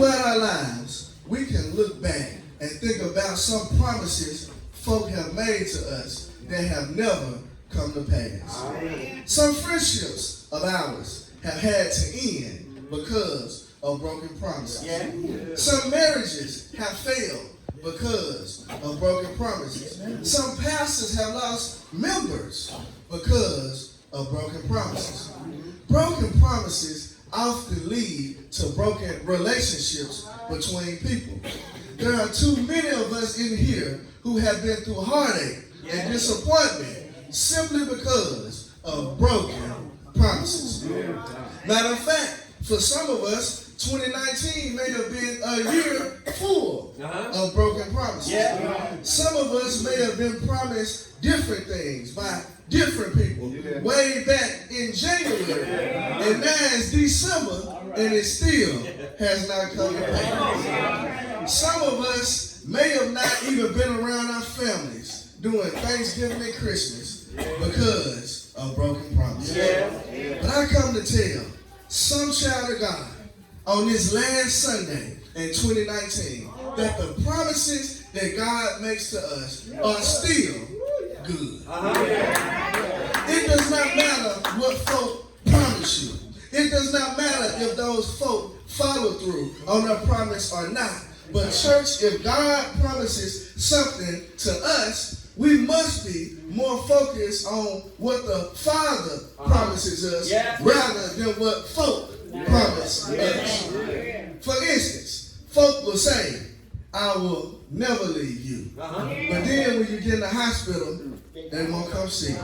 Throughout our lives, we can look back and think about some promises folk have made to us that have never come to pass. Some friendships of ours have had to end because of broken promises. Some marriages have failed because of broken promises. Some pastors have lost members because of broken promises. Broken promises often lead to broken relationships between people. There are too many of us in here who have been through heartache and disappointment simply because of broken promises. Matter of fact, for some of us, 2019 may have been a year full of broken promises. Some of us may have been promised different things by different people way back in January, and now it's December and it still has not come to pass. Some of us may have not even been around our families during Thanksgiving and Christmas because of broken promises. But I come to tell some child of God on this last Sunday in 2019 that the promises that God makes to us are still good. It does not matter what folk promise you. It does not matter if those folk follow through on their promise or not. But church, if God promises something to us, we must be more focused on what the Father promises us rather than what folk promise us. For instance, folk will say, I will never leave you. But then when you get in the hospital, they won't come see you.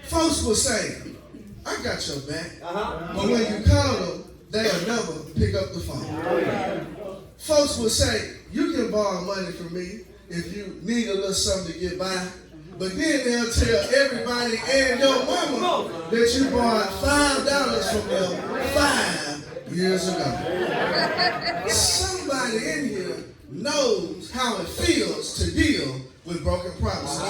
Folks will say, I got your back. But when you call them, they'll never pick up the phone. Folks will say, you can borrow money from me if you need a little something to get by. But then they'll tell everybody and your mama that you borrowed $5 from them 5 years ago. Somebody in here knows how it feels to deal with broken promises.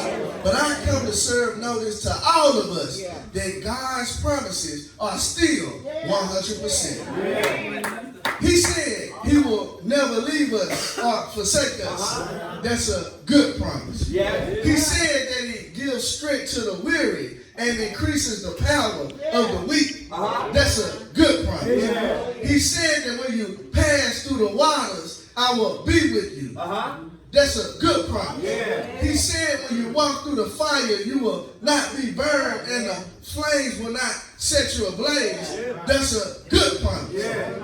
But I come to serve notice to all of us that God's promises are still 100%. He said he will never leave us or forsake us. That's a good promise. He said that he gives strength to the weary and increases the power of the weak. That's a good promise. He said that when you pass through the waters, I will be with you. That's a good promise. He said when you walk through the fire, you will not be burned and the flames will not set you ablaze. That's a good promise.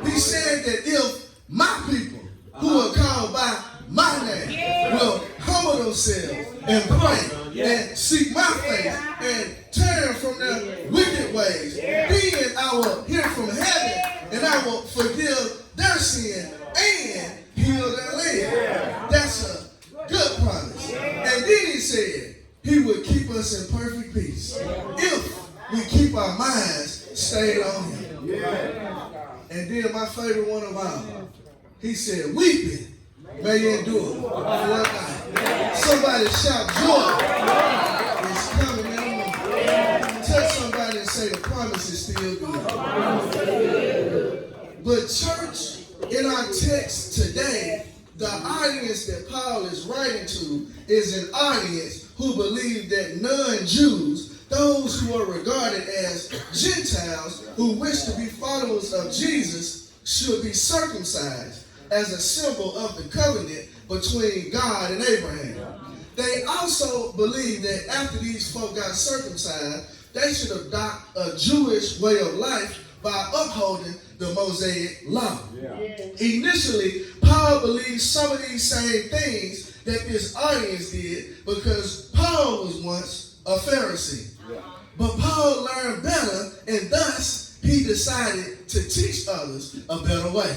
He said that if my people who are called by my name will humble themselves and pray and seek my face and turn from their wicked ways, then I will hear from heaven and I will forgive their sin and heal their land. That's a good promise. And then he said he would keep us in perfect peace if we keep our minds stayed on him. And then my favorite one of all, he said, weeping may endure for a night. Somebody shout, joy is coming in the morning. Tell somebody and say the promise is still good. But church, in our text today, the audience that Paul is writing to is an audience who believe that non-Jews, those who are regarded as Gentiles who wish to be followers of Jesus, should be circumcised as a symbol of the covenant between God and Abraham. They also believe that after these folk got circumcised, they should adopt a Jewish way of life by upholding the Mosaic law. Initially, Paul believed some of these same things that this audience did because Paul was once a Pharisee. But Paul learned better, and thus he decided to teach others a better way.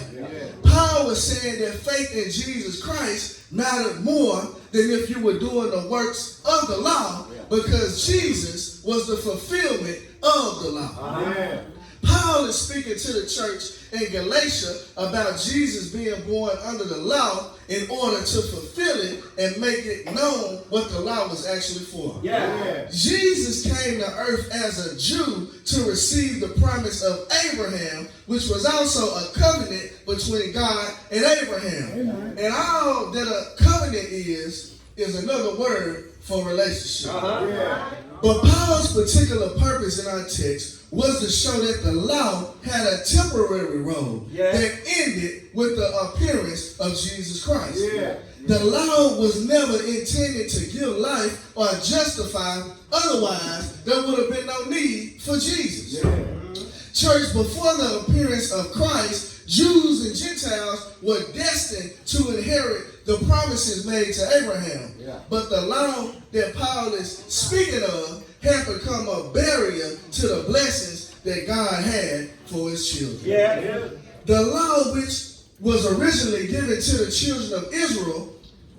Paul was saying that faith in Jesus Christ mattered more than if you were doing the works of the law, because Jesus was the fulfillment of the law. Paul is speaking to the church in Galatia about Jesus being born under the law in order to fulfill it and make it known what the law was actually for. Yeah. Jesus came to earth as a Jew to receive the promise of Abraham, which was also a covenant between God and Abraham. Amen. And all that a covenant is another word for relationship. Yeah. But Paul's particular purpose in our text was to show that the law had a temporary role that ended with the appearance of Jesus Christ. Yeah. The law was never intended to give life or justify, otherwise there would have been no need for Jesus. Yeah. Church, before the appearance of Christ, Jews and Gentiles were destined to inherit the promises made to Abraham. Yeah. But the law that Paul is speaking of had become a barrier to the blessings that God had for his children. Yeah. The law, which was originally given to the children of Israel,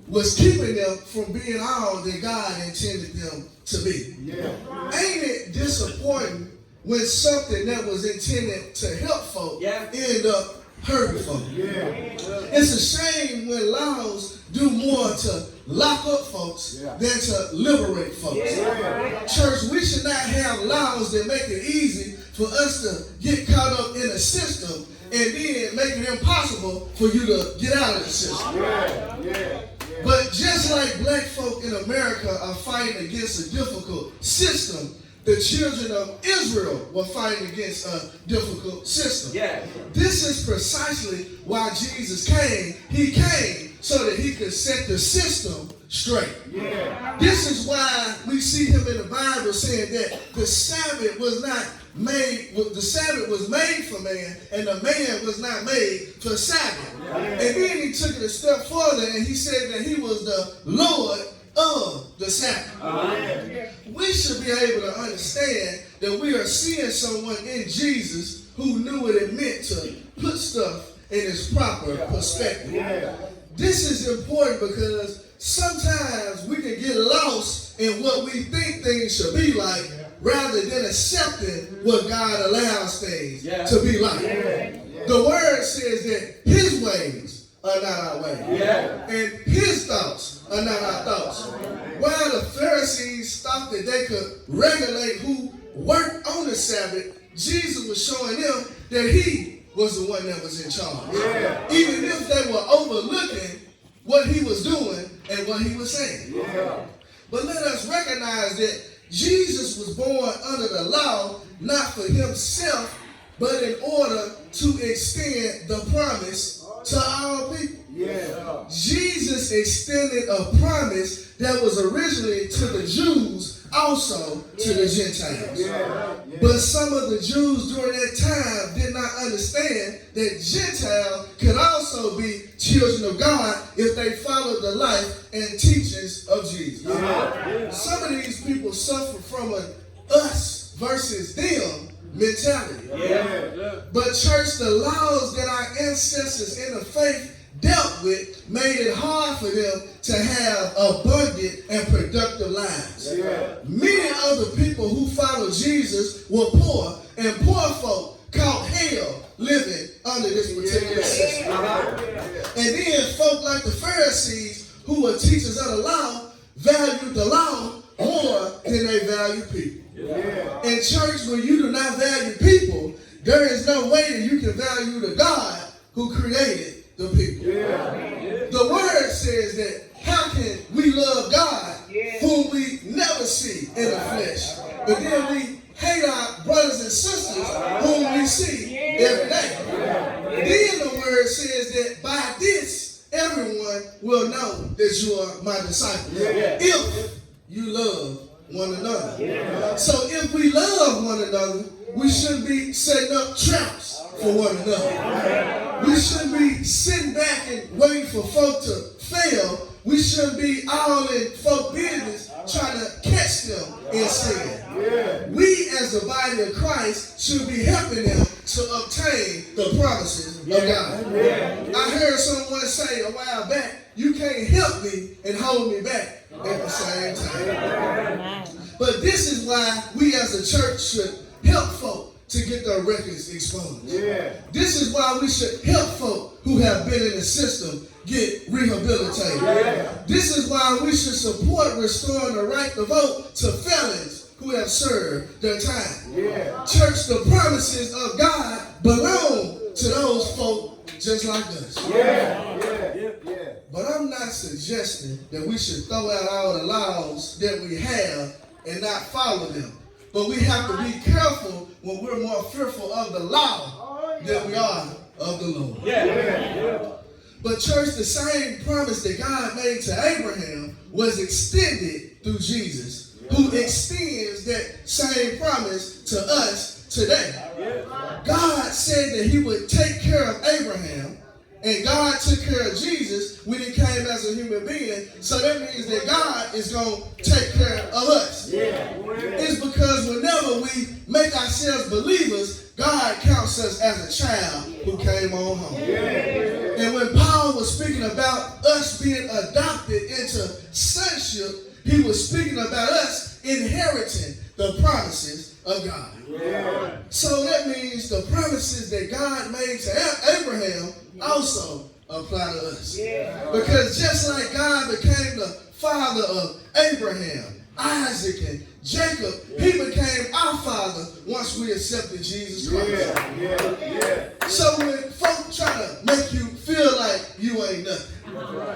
was keeping them from being all that God intended them to be. Yeah. Ain't it disappointing when something that was intended to help folk end up hurting folk? Yeah. It's a shame when laws do more to lock up folks than to liberate folks. Yeah. Church, we should not have laws that make it easy for us to get caught up in a system and then make it impossible for you to get out of the system. Yeah. But just like black folk in America are fighting against a difficult system, the children of Israel were fighting against a difficult system. Yeah. This is precisely why Jesus came. He came so that he could set the system straight. Yeah. This is why we see him in the Bible saying that the Sabbath was not made, the Sabbath was made for man, and the man was not made for Sabbath. Yeah. And then he took it a step further and he said that he was the Lord of the Sabbath. We should be able to understand that we are seeing someone in Jesus who knew what it meant to put stuff in its proper perspective. This is important because sometimes we can get lost in what we think things should be like rather than accepting what God allows things to be like. The word says that his ways are not our ways, and his thoughts are not our thoughts. While the Pharisees thought that they could regulate who worked on the Sabbath, Jesus was showing them that he was the one that was in charge. Even if they were overlooking what he was doing and what he was saying. But let us recognize that Jesus was born under the law, not for himself, but in order to extend the promise to all people. Jesus extended a promise that was originally to the Jews, also to the Gentiles. But some of the Jews during that time did not understand that Gentiles could also be children of God if they followed the life and teachings of Jesus. Some of these people suffer from an us versus them mentality. But church, the laws that our ancestors in the faith dealt with made it hard for them to have abundant and productive lives. Many of the people who followed Jesus were poor, and poor folk caught hell living under this particular system. And then folk like the Pharisees, who were teachers of the law, valued the law more than they valued people. In church, when you do not value people, there is no way that you can value the God who created the people. The word says that how can we love God whom we never see in the flesh, but then we hate our brothers and sisters whom we see every day. Then the word says that by this everyone will know that you are my disciples if you love one another. So if we love one another, we shouldn't be setting up traps for one another. We shouldn't be sitting back and waiting for folk to fail. We shouldn't be all in folk business trying to catch them in sin. We as the body of Christ should be helping them to obtain the promises of God. I heard someone say a while back, you can't help me and hold me back at the same time. But this is why we as a church should help folk to get their records exposed. This is why we should help folk who have been in the system get rehabilitated. This is why we should support restoring the right to vote to felons who have served their time. Church, the promises of God belong to those folk just like us. But I'm not suggesting that we should throw out all the laws that we have and not follow them. But we have to be careful when we're more fearful of the law than we are of the Lord. But church, the same promise that God made to Abraham was extended through Jesus, who extends that same promise to us today. God said that he would take care of Abraham, and God took care of Jesus when he came as a human being. So that means that God is going to take care of us. It's because whenever we make ourselves believers, God counts us as a child who came on home. And when Paul was speaking about us being adopted into sonship, he was speaking about us inheriting the promises of God. So that means the promises that God made to Abraham also apply to us. Because just like God became the father of Abraham, Isaac, and Jacob, he became our father once we accepted Jesus Christ. So when folk try to make you feel like you ain't nothing,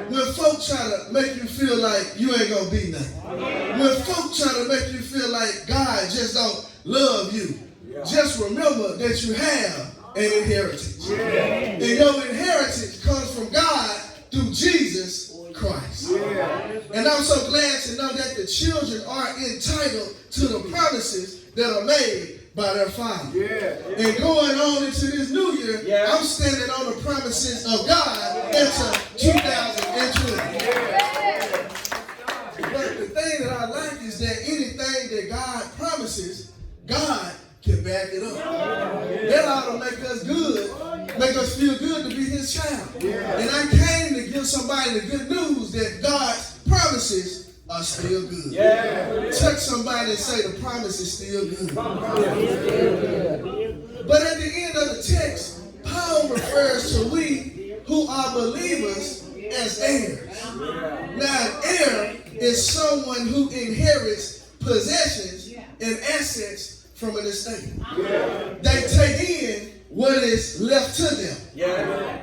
when folk try to make you feel like you ain't gonna be nothing, when folk try to make you feel like God just don't love you, just remember that you have an inheritance. And your inheritance comes from God through Jesus Christ. And I'm so glad to know that the children are entitled to the promises that are made by their father. And going on into this new year, I'm standing on the promises of God into 2020. But the thing that I like is that anything that God promises, God can back it up. That ought to make us good, make us feel good to be his child. And I came to give somebody the good news that God's promises are still good. Touch somebody and say the promise is still good. But at the end of the text, Paul refers to we who are believers as heirs. Now, an heir is someone who inherits possessions and assets from an estate. They take in what is left to them.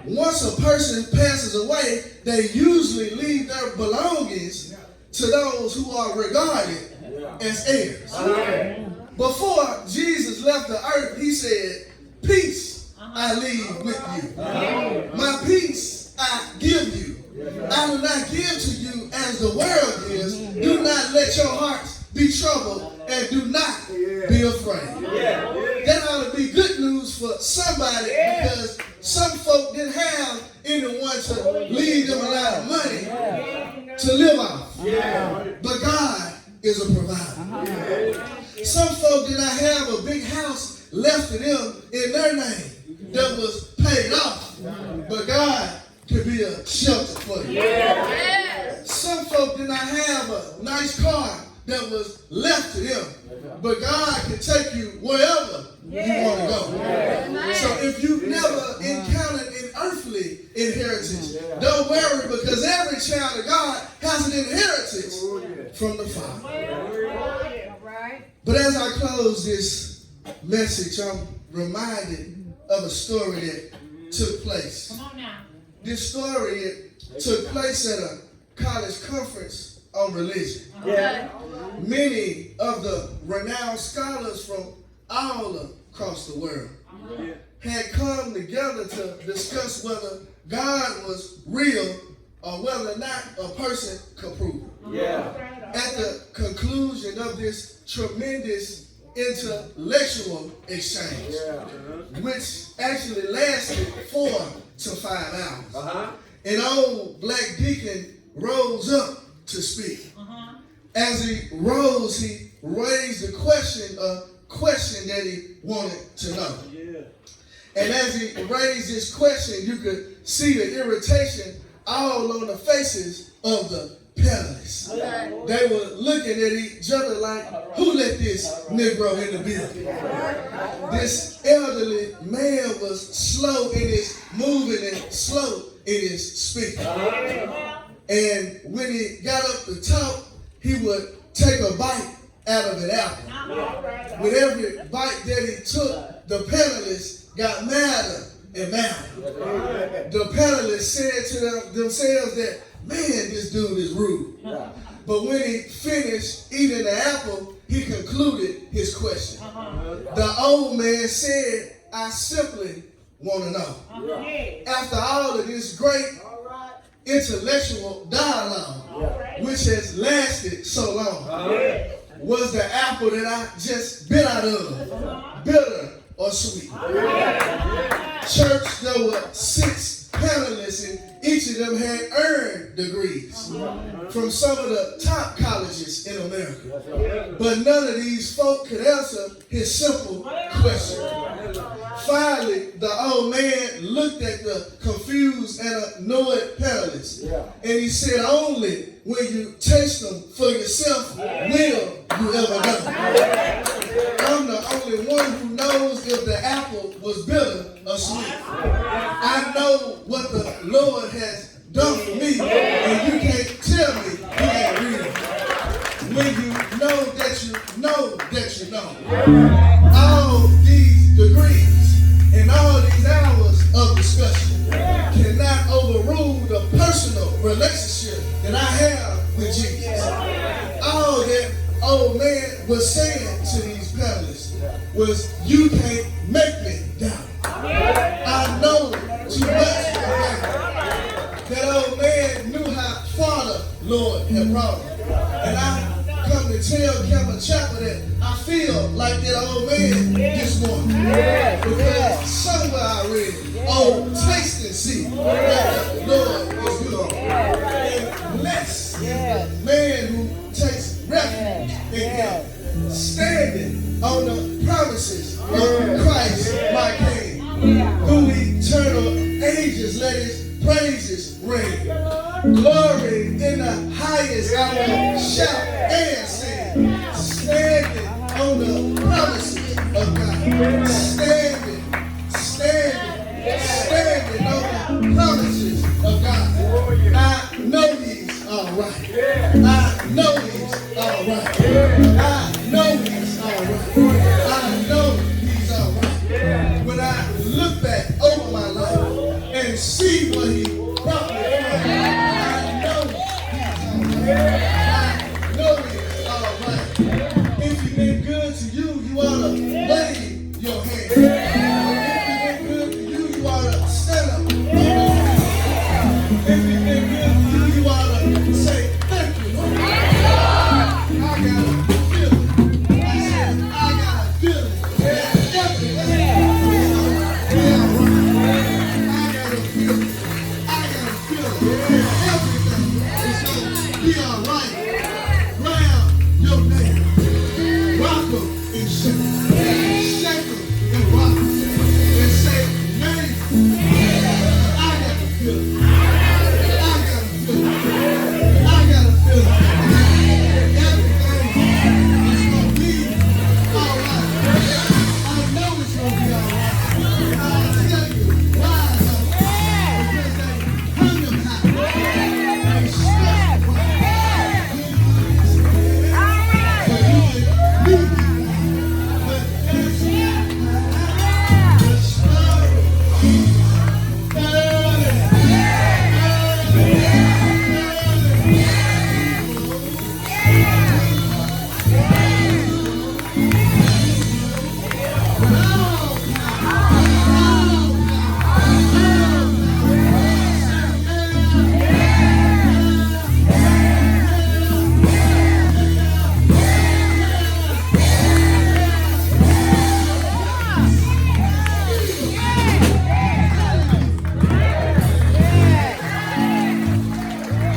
Once a person passes away, they usually leave their belongings to those who are regarded as heirs. Before Jesus left the earth, he said, "Peace I leave with you. My peace I give you. I do not give to you as the world gives. Do not let your hearts be troubled and do not be afraid." That ought to be good news for somebody because some folk didn't have anyone to leave them a lot of money to live off. But God is a provider. Some folk did not have a big house left to them in their name that was paid off. But God could be a shelter for you. Some folk did not have a nice car that was left to them. But God can take you wherever you want to go. So if you've never encountered an earthly inheritance, don't worry because every child of God has an inheritance from the Father. But as I close this message, I'm reminded of a story that took place. Come on now. This story took place at a college conference on religion. Many of the renowned scholars from all across the world had come together to discuss whether God was real or whether or not a person could prove it. At the conclusion of this tremendous intellectual exchange, which actually lasted 4 to 5 hours, an old black deacon rose up to speak. As he rose, he raised a question that he wanted to know. And as he raised this question, you could see the irritation all on the faces of the palace. They were looking at each other like, who let this Negro in the building? This elderly man was slow in his moving and slow in his speaking. And when he got up to talk, he would take a bite out of an apple. With every bite that he took, the panelists got madder and madder. The panelists said to themselves that, man, this dude is rude. But when he finished eating the apple, he concluded his question. The old man said, I simply want to know. After all of this great intellectual dialogue, which has lasted so long, was the apple that I just bit out of bitter or sweet? Church, there were 6 panelists, and each of them had earned degrees from some of the top colleges in America. But none of these folk could answer his simple question. Finally, the old man looked at the confused and annoyed panelists, and he said, only when you taste them for yourself will you ever know. I'm the only one who knows if the apple was bitter or sweet. I know what the Lord has done for me, and you can't tell me you ain't real. When you know that you know that you know. All these degrees and all these hours of discussion cannot overrule the personal relationship that I have with Jesus. All that old man was saying to these panelists was, you can't make me doubt. I know too much about it. That old man knew how far the Lord had brought him. And I come to tell Campbell Chapel that I feel like that old man this morning. Because somewhere I read, oh, taste and see that the Lord is good. And blessed is the man who takes refuge in him, standing on the promises of Christ my King. Through eternal ages, let his praises ring. Glory in the highest, I will shout and sing. Standing on the promises of God. Standing on the promises of God. I know he's alright. I know he's alright. I know he's alright. I know he's alright. When I look back over my life and see what he brought me from, I know he's alright.